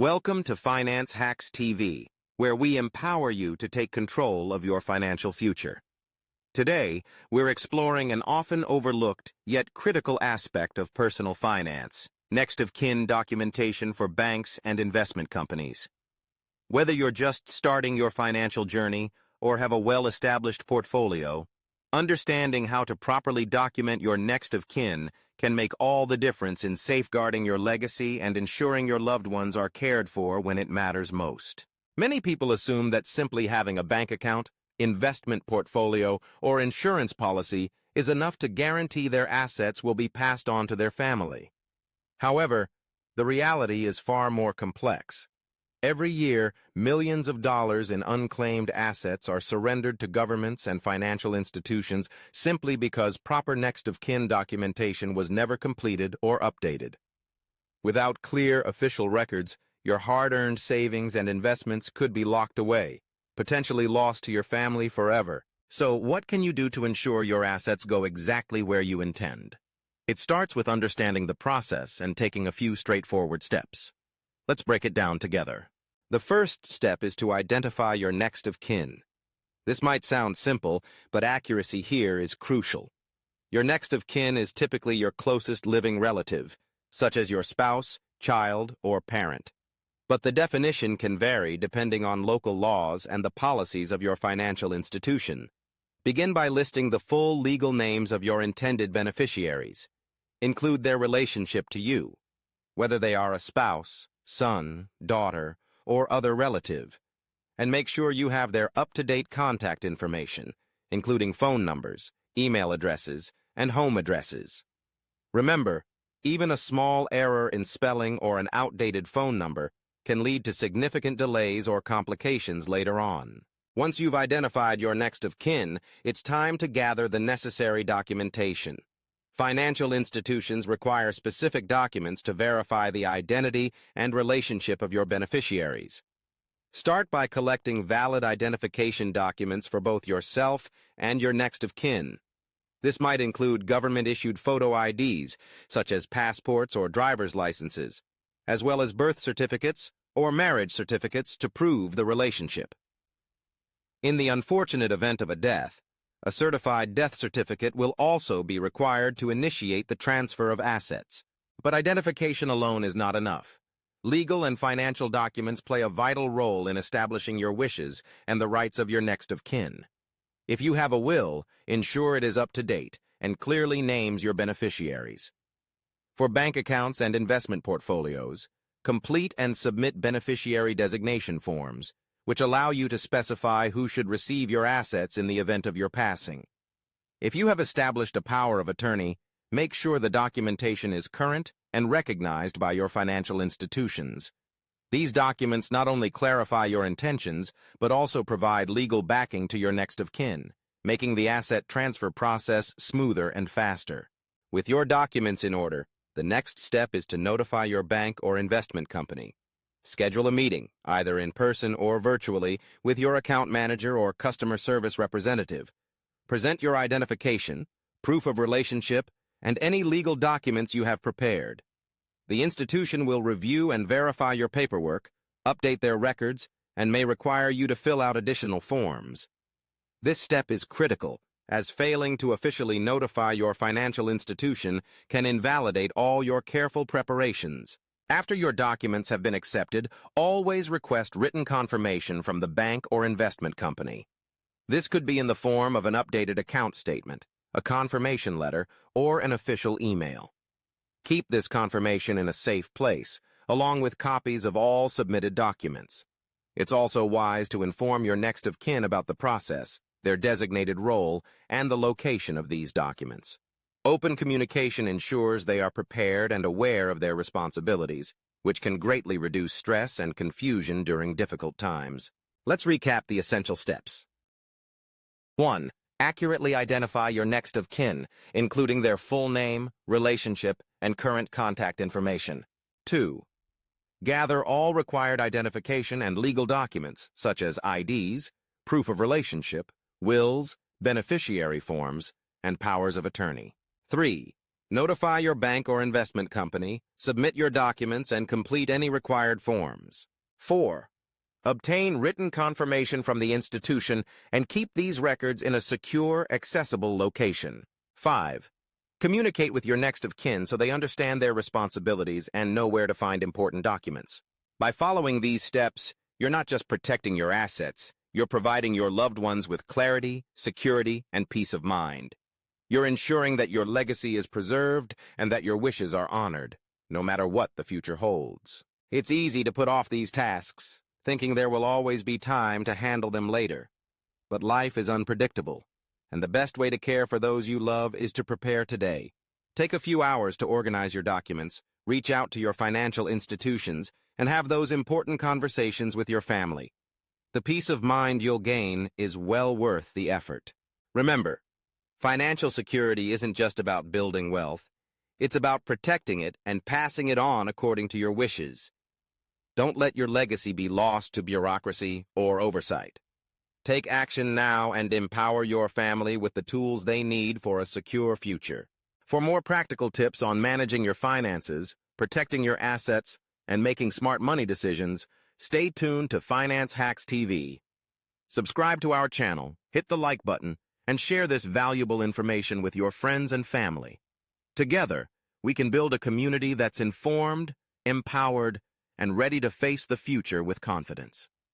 Welcome to Finance Hacks TV, where we empower you to take control of your financial future. Today, we're exploring an often overlooked yet critical aspect of personal finance, next-of-kin documentation for banks and investment companies. Whether you're just starting your financial journey or have a well-established portfolio, understanding how to properly document your next-of-kin can make all the difference in safeguarding your legacy and ensuring your loved ones are cared for when it matters most. Many people assume that simply having a bank account, investment portfolio, or insurance policy is enough to guarantee their assets will be passed on to their family. However, the reality is far more complex. Every year, millions of dollars in unclaimed assets are surrendered to governments and financial institutions simply because proper next-of-kin documentation was never completed or updated. Without clear official records, your hard-earned savings and investments could be locked away, potentially lost to your family forever. So what can you do to ensure your assets go exactly where you intend? It starts with understanding the process and taking a few straightforward steps. Let's break it down together. The first step is to identify your next-of-kin. This might sound simple, but accuracy here is crucial. Your next-of-kin is typically your closest living relative, such as your spouse, child, or parent. But the definition can vary depending on local laws and the policies of your financial institution. Begin by listing the full legal names of your intended beneficiaries. Include their relationship to you, whether they are a spouse, son, daughter, or other relative, and make sure you have their up-to-date contact information, including phone numbers, email addresses, and home addresses. Remember, even a small error in spelling or an outdated phone number can lead to significant delays or complications later on. Once you've identified your next-of-kin, it's time to gather the necessary documentation. Financial institutions require specific documents to verify the identity and relationship of your beneficiaries. Start by collecting valid identification documents for both yourself and your next-of-kin. This might include government-issued photo IDs, such as passports or driver's licenses, as well as birth certificates or marriage certificates to prove the relationship. In the unfortunate event of a death, a certified death certificate will also be required to initiate the transfer of assets. But identification alone is not enough. Legal and financial documents play a vital role in establishing your wishes and the rights of your next-of-kin. If you have a will, ensure it is up to date and clearly names your beneficiaries. For bank accounts and investment portfolios, complete and submit beneficiary designation forms, which allow you to specify who should receive your assets in the event of your passing. If you have established a power of attorney, make sure the documentation is current and recognized by your financial institutions. These documents not only clarify your intentions, but also provide legal backing to your next-of-kin, making the asset transfer process smoother and faster. With your documents in order, the next step is to notify your bank or investment company. Schedule a meeting, either in person or virtually, with your account manager or customer service representative. Present your identification, proof of relationship, and any legal documents you have prepared. The institution will review and verify your paperwork, update their records, and may require you to fill out additional forms. This step is critical, as failing to officially notify your financial institution can invalidate all your careful preparations. After your documents have been accepted, always request written confirmation from the bank or investment company. This could be in the form of an updated account statement, a confirmation letter, or an official email. Keep this confirmation in a safe place, along with copies of all submitted documents. It's also wise to inform your next-of-kin about the process, their designated role, and the location of these documents. Open communication ensures they are prepared and aware of their responsibilities, which can greatly reduce stress and confusion during difficult times. Let's recap the essential steps. 1. Accurately identify your next-of-kin, including their full name, relationship, and current contact information. 2. Gather all required identification and legal documents, such as IDs, proof of relationship, wills, beneficiary forms, and powers of attorney. 3. Notify your bank or investment company, submit your documents, and complete any required forms. 4. Obtain written confirmation from the institution and keep these records in a secure, accessible location. 5. Communicate with your next of kin so they understand their responsibilities and know where to find important documents. By following these steps, you're not just protecting your assets, you're providing your loved ones with clarity, security, and peace of mind. You're ensuring that your legacy is preserved and that your wishes are honored, no matter what the future holds. It's easy to put off these tasks, thinking there will always be time to handle them later. But life is unpredictable, and the best way to care for those you love is to prepare today. Take a few hours to organize your documents, reach out to your financial institutions, and have those important conversations with your family. The peace of mind you'll gain is well worth the effort. Remember, financial security isn't just about building wealth. It's about protecting it and passing it on according to your wishes. Don't let your legacy be lost to bureaucracy or oversight. Take action now and empower your family with the tools they need for a secure future. For more practical tips on managing your finances, protecting your assets, and making smart money decisions, stay tuned to Finance Hacks TV. Subscribe to our channel, hit the like button, and share this valuable information with your friends and family. Together, we can build a community that's informed, empowered, and ready to face the future with confidence.